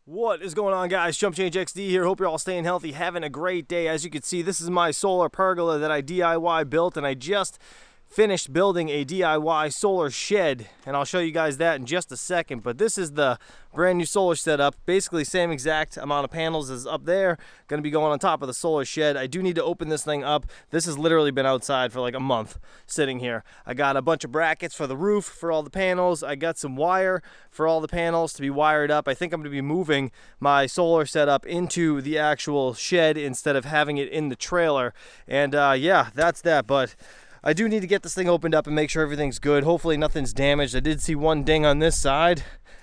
What is going on, guys? Chump Change XD here. Hope you're all staying healthy, having a great day. As you can see, this is my solar pergola that I DIY built, and I just finished building a DIY solar shed, and I'll show you guys that in just a second. But this is the brand new solar setup. Basically same exact amount of panels as up there, going to be going on top of the solar shed. I do need to open this thing up. This has literally been outside for like a month sitting here. I got a bunch of brackets for the roof for all the panels. I got some wire for all the panels to be wired up. I think I'm going to be moving my solar setup into the actual shed instead of having it in the trailer. And yeah, that's that. But I do need to get this thing opened up and make sure everything's good. Hopefully nothing's damaged. I did see one ding on this side.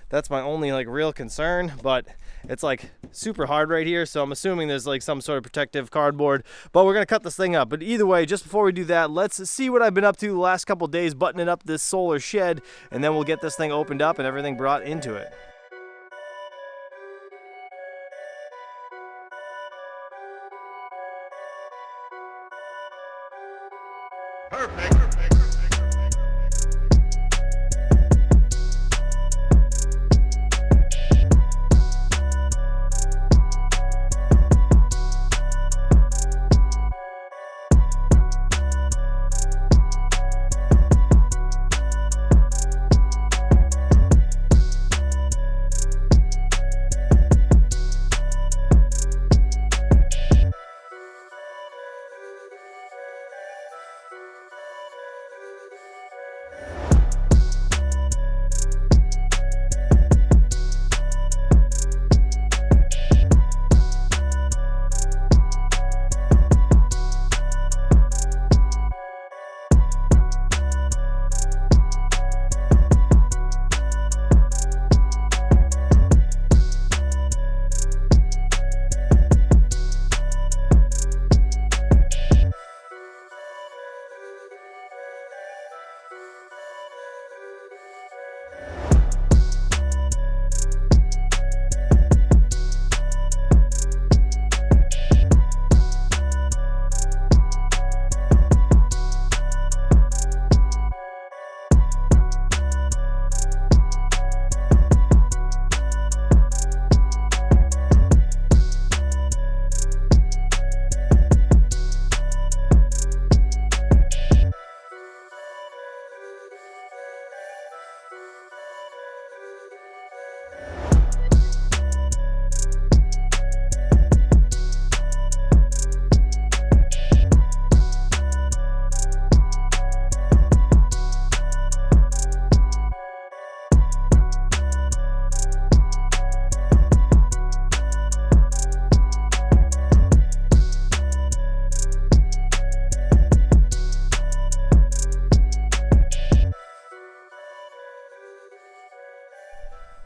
That's my only like real concern, but it's like super hard right here, so I'm assuming there's like some sort of protective cardboard, but we're gonna cut this thing up. But either way, just before we do that, let's see what I've been up to the last couple days buttoning up this solar shed, and then we'll get this thing opened up and everything brought into it. Perfect.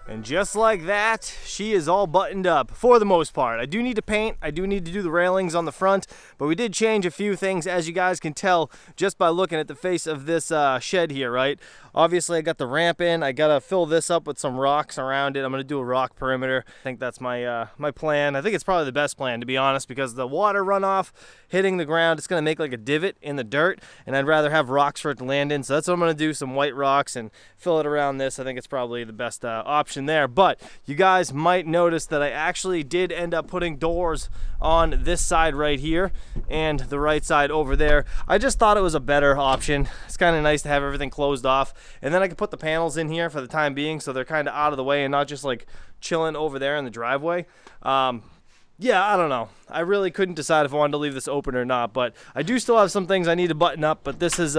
And just like that, she is all buttoned up for the most part. I do need to paint, I do need to do the railings on the front, but we did change a few things, as you guys can tell just by looking at the face of this shed here, right? Obviously I got the ramp in. I gotta fill this up with some rocks around it. I'm gonna do a rock perimeter. I think that's my my plan. I think it's probably the best plan, to be honest, because the water runoff hitting the ground, it's gonna make like a divot in the dirt, and I'd rather have rocks for it to land in. So that's what I'm gonna do, some white rocks, and fill it around this. I think it's probably the best option there. But you guys might notice that I actually did end up putting doors on this side right here and the right side over there. I just thought it was a better option. It's kind of nice to have everything closed off, and then I can put the panels in here for the time being, so they're kind of out of the way and not just like chilling over there in the driveway. Yeah, I don't know. I really couldn't decide if I wanted to leave this open or not, but I do still have some things I need to button up. But this is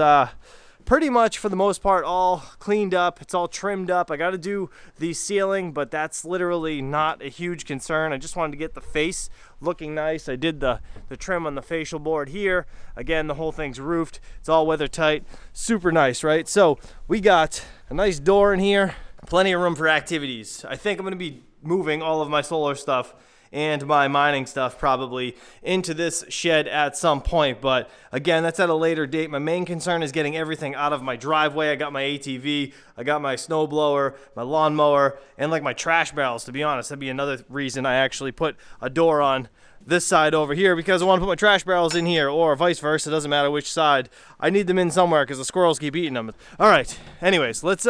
pretty much, for the most part, all cleaned up. It's all trimmed up. I got to do the ceiling, but that's literally not a huge concern. I just wanted to get the face looking nice. I did the trim on the facial board here. Again, the whole thing's roofed. It's all weather tight. Super nice, right? So we got a nice door in here. Plenty of room for activities. I think I'm going to be moving all of my solar stuff and my mining stuff probably into this shed at some point. But again, that's at a later date. My main concern is getting everything out of my driveway. I got my ATV, I got my snow blower, my lawnmower, and like my trash barrels, to be honest. That'd be another reason I actually put a door on this side over here, because I want to put my trash barrels in here, or vice versa. It doesn't matter which side. I need them in somewhere because the squirrels keep eating them. All right, anyways, let's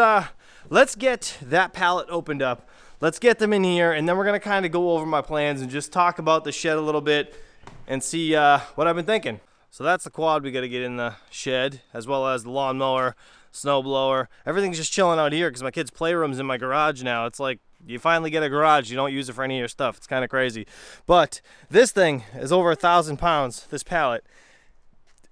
get that pallet opened up. let's get them in here, and then we're gonna kind of go over my plans and just talk about the shed a little bit and see what I've been thinking. So that's the quad we gotta get in the shed, as well as the lawnmower, snow blower. Everything's just chilling out here because my kids' playroom's in my garage now. It's like you finally get a garage, you don't use it for any of your stuff. It's kind of crazy. But this thing is over 1,000 pounds, this pallet.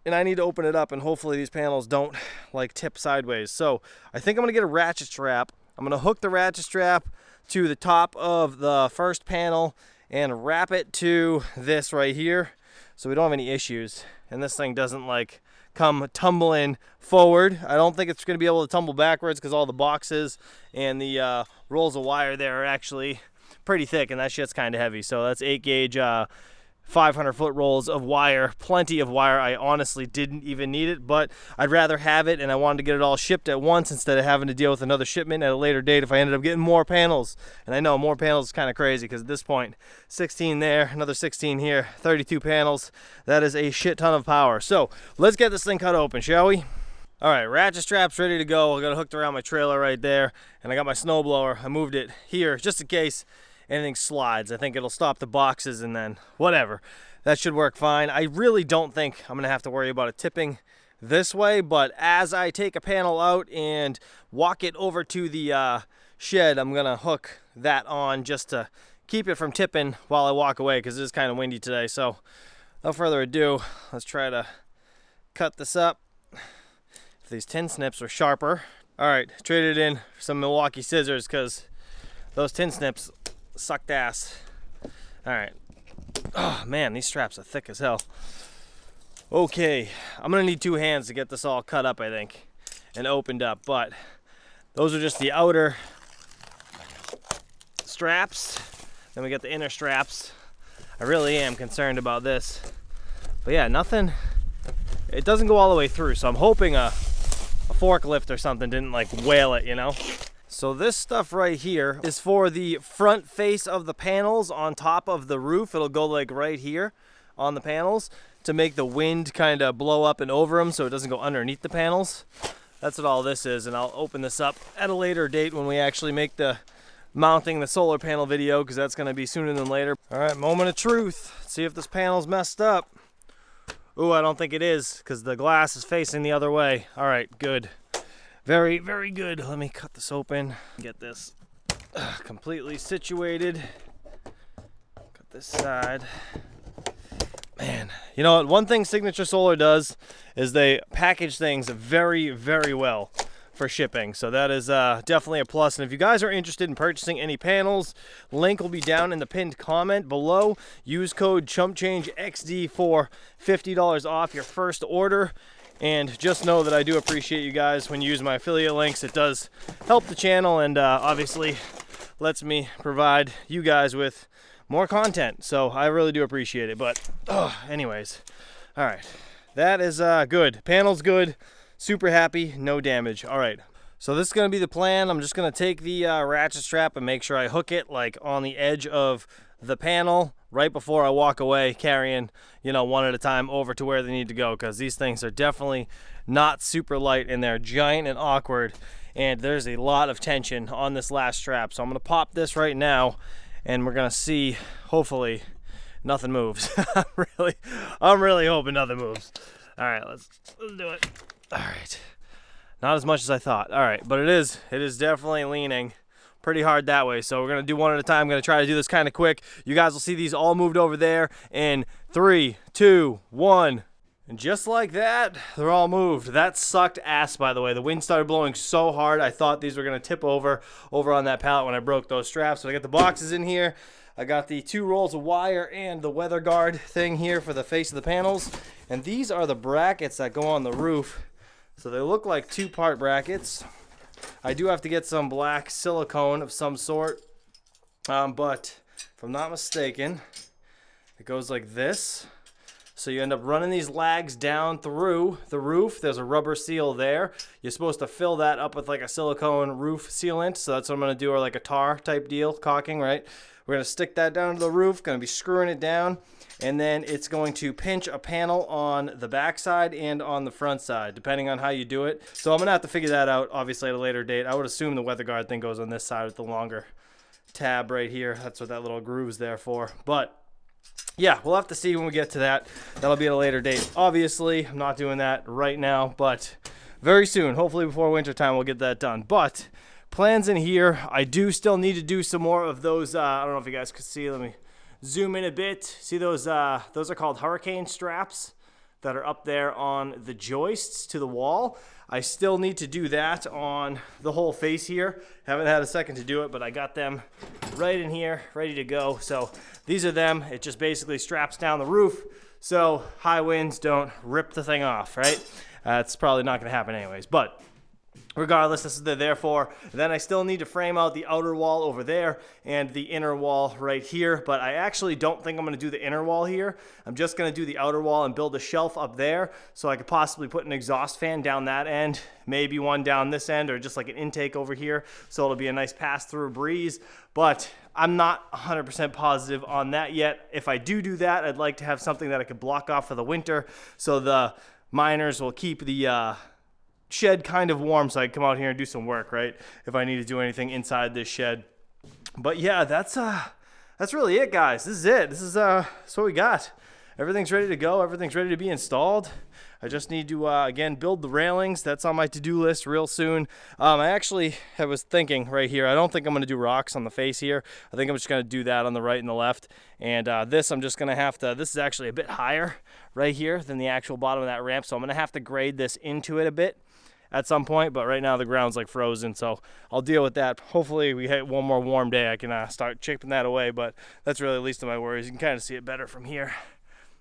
And I need to open it up, and hopefully these panels don't like tip sideways. So I think I'm gonna get a ratchet strap. I'm gonna hook the ratchet strap to the top of the first panel and wrap it to this right here so we don't have any issues. And this thing doesn't like come tumbling forward. I don't think it's gonna be able to tumble backwards because all the boxes and the rolls of wire there are actually pretty thick, and that shit's kind of heavy. So that's 8 gauge 500-foot rolls of wire, plenty of wire. I honestly didn't even need it, but I'd rather have it, and I wanted to get it all shipped at once instead of having to deal with another shipment at a later date if I ended up getting more panels. And I know more panels is kind of crazy because at this point, 16 there, another 16 here, 32 panels. That is a shit ton of power. So let's get this thing cut open, shall we? All right, ratchet strap's ready to go. I got it hooked around my trailer right there, and I got my snow blower. I moved it here just in case anything slides. I think it'll stop the boxes, and then whatever. That should work fine. I really don't think I'm gonna have to worry about it tipping this way, but as I take a panel out and walk it over to the shed, I'm gonna hook that on just to keep it from tipping while I walk away because it is kind of windy today. So without further ado, let's try to cut this up. If these tin snips are sharper. All right, traded in for some Milwaukee scissors because those tin snips sucked ass. All right. Oh man, these straps are thick as hell. Okay, I'm gonna need 2 hands to get this all cut up, I think, and opened up. But those are just the outer straps. Then we got the inner straps. I really am concerned about this. But yeah, nothing. It doesn't go all the way through, so I'm hoping a forklift or something didn't like whale it, you know? So this stuff right here is for the front face of the panels on top of the roof. It'll go like right here on the panels to make the wind kind of blow up and over them so it doesn't go underneath the panels. That's what all this is, and I'll open this up at a later date when we actually make the mounting the solar panel video, because that's going to be sooner than later. All right, moment of truth. Let's see if this panel's messed up. Ooh, I don't think it is because the glass is facing the other way. All right, good. Very, very good. Let me cut this open, get this completely situated. Cut this side. Man, you know what? One thing Signature Solar does is they package things very, very well for shipping. So that is definitely a plus. And if you guys are interested in purchasing any panels, link will be down in the pinned comment below. Use code ChumpChangeXD for $50 off your first order. And just know that I do appreciate you guys when you use my affiliate links. It does help the channel, and obviously lets me provide you guys with more content. So I really do appreciate it. But anyways, all right, that is good. Panel's good. Super happy. No damage. All right. So this is going to be the plan. I'm just going to take the ratchet strap and make sure I hook it like on the edge of the panel right before I walk away, carrying, you know, one at a time over to where they need to go, because these things are definitely not super light and they're giant and awkward, and there's a lot of tension on this last strap. So I'm going to pop this right now and we're going to see, hopefully nothing moves. I'm really hoping nothing moves. All right, let's do it. All right. Not as much as I thought. All right, but it is definitely leaning pretty hard that way. So we're going to do one at a time. I'm going to try to do this kind of quick. You guys will see these all moved over there in 3, 2, 1. And just like that, they're all moved. That sucked ass, by the way. The wind started blowing so hard, I thought these were going to tip over on that pallet when I broke those straps. So I got the boxes in here. I got the 2 rolls of wire and the weather guard thing here for the face of the panels. And these are the brackets that go on the roof. So they look like 2-part brackets. I do have to get some black silicone of some sort, but if I'm not mistaken, it goes like this. So you end up running these lags down through the roof. There's a rubber seal there. You're supposed to fill that up with like a silicone roof sealant. So that's what I'm going to do, or like a tar type deal, caulking, right? We're going to stick that down to the roof, going to be screwing it down, and then it's going to pinch a panel on the back side and on the front side, depending on how you do it. So I'm going to have to figure that out, obviously, at a later date. I would assume the weather guard thing goes on this side with the longer tab right here. That's what that little groove's there for. But yeah, we'll have to see when we get to that. That'll be at a later date. Obviously, I'm not doing that right now, but very soon. Hopefully before winter time, we'll get that done. But plans in here, I do still need to do some more of those. I don't know if you guys could see. Let me zoom in a bit. See those? Those are called hurricane straps that are up there on the joists to the wall. I still need to do that on the whole face here. Haven't had a second to do it, but I got them right in here, ready to go. So these are them. It just basically straps down the roof so high winds don't rip the thing off, right? It's probably not going to happen anyways, but regardless, this is what they're there for. Then I still need to frame out the outer wall over there and the inner wall right here, but I actually don't think I'm going to do the inner wall here. I'm just going to do the outer wall and build a shelf up there so I could possibly put an exhaust fan down that end, maybe one down this end, or just like an intake over here so it'll be a nice pass-through breeze. But I'm not 100% positive on that yet. If I do that, I'd like to have something that I could block off for the winter so the miners will keep the shed kind of warm so I can come out here and do some work, right? If I need to do anything inside this shed. But yeah, that's really it, guys. This is it. This is what we got. Everything's ready to go. Everything's ready to be installed. I just need to again build the railings. That's on my to-do list real soon. I was thinking right here, I don't think I'm going to do rocks on the face here. I think I'm just going to do that on the right and the left. And this I'm just going to have to, this is actually a bit higher right here than the actual bottom of that ramp, so I'm going to have to grade this into it a bit at some point, but right now the ground's like frozen, so I'll deal with that. Hopefully we hit one more warm day, I can start chipping that away, but that's really the least of my worries. You can kind of see it better from here.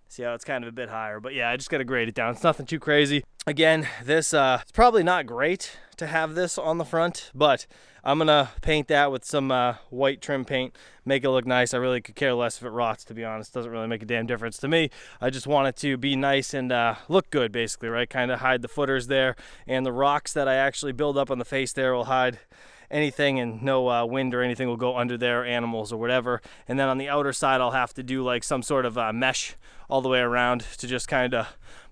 See how it's kind of a bit higher, but yeah, I just got to grade it down. It's nothing too crazy. Again, this it's probably not great to have this on the front, but I'm gonna paint that with some white trim paint, make it look nice. I really could care less if it rots, to be honest. Doesn't really make a damn difference to me. I just want it to be nice and look good, basically, right? Kind of hide the footers there, and the rocks that I actually build up on the face there will hide anything, and no wind or anything will go under there, animals or whatever. And then on the outer side, I'll have to do like some sort of mesh all the way around to just kind of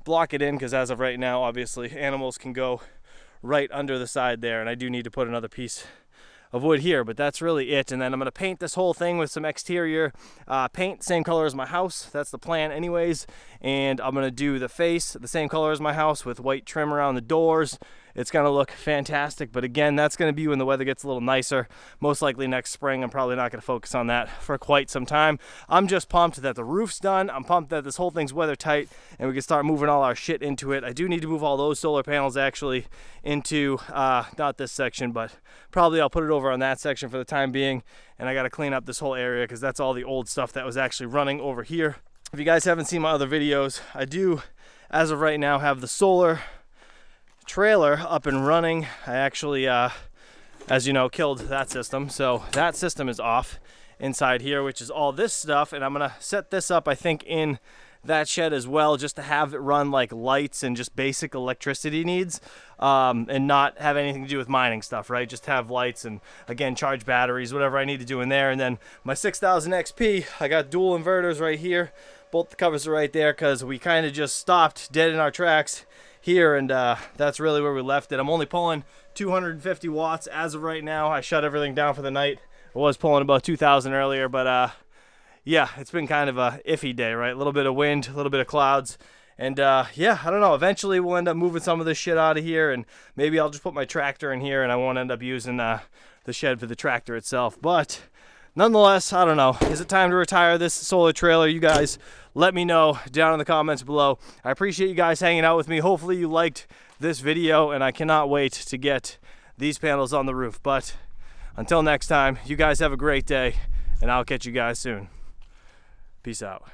block it in, because as of right now, obviously animals can go right under the side there, and I do need to put another piece of wood here, but that's really it. And then I'm going to paint this whole thing with some exterior paint, same color as my house. That's the plan anyways. And I'm going to do the face the same color as my house with white trim around the doors. It's going to look fantastic, but again, that's going to be when the weather gets a little nicer, most likely next spring. I'm probably not going to focus on that for quite some time. I'm just pumped that the roof's done. I'm pumped that this whole thing's weather tight and we can start moving all our shit into it. I do need to move all those solar panels actually into not this section, but probably I'll put it over on that section for the time being. And I got to clean up this whole area because that's all the old stuff that was actually running over here. If you guys haven't seen my other videos, I do, as of right now, have the solar trailer up and running. I actually, as you know, killed that system. So that system is off inside here, which is all this stuff. And I'm going to set this up, I think, in that shed as well, just to have it run like lights and just basic electricity needs, and not have anything to do with mining stuff, right? Just have lights and, again, charge batteries, whatever I need to do in there. And then my 6000 XP, I got dual inverters right here. Both the covers are right there because we kind of just stopped dead in our tracks here, and that's really where we left it. I'm only pulling 250 watts as of right now. I shut everything down for the night. I was pulling about 2,000 earlier, but yeah, it's been kind of a iffy day, right? A little bit of wind, a little bit of clouds, and yeah, I don't know. Eventually we'll end up moving some of this shit out of here, and maybe I'll just put my tractor in here, and I won't end up using the shed for the tractor itself. But nonetheless, I don't know. Is it time to retire this solar trailer? You guys let me know down in the comments below. I appreciate you guys hanging out with me. Hopefully you liked this video, and I cannot wait to get these panels on the roof. But until next time, you guys have a great day, and I'll catch you guys soon. Peace out.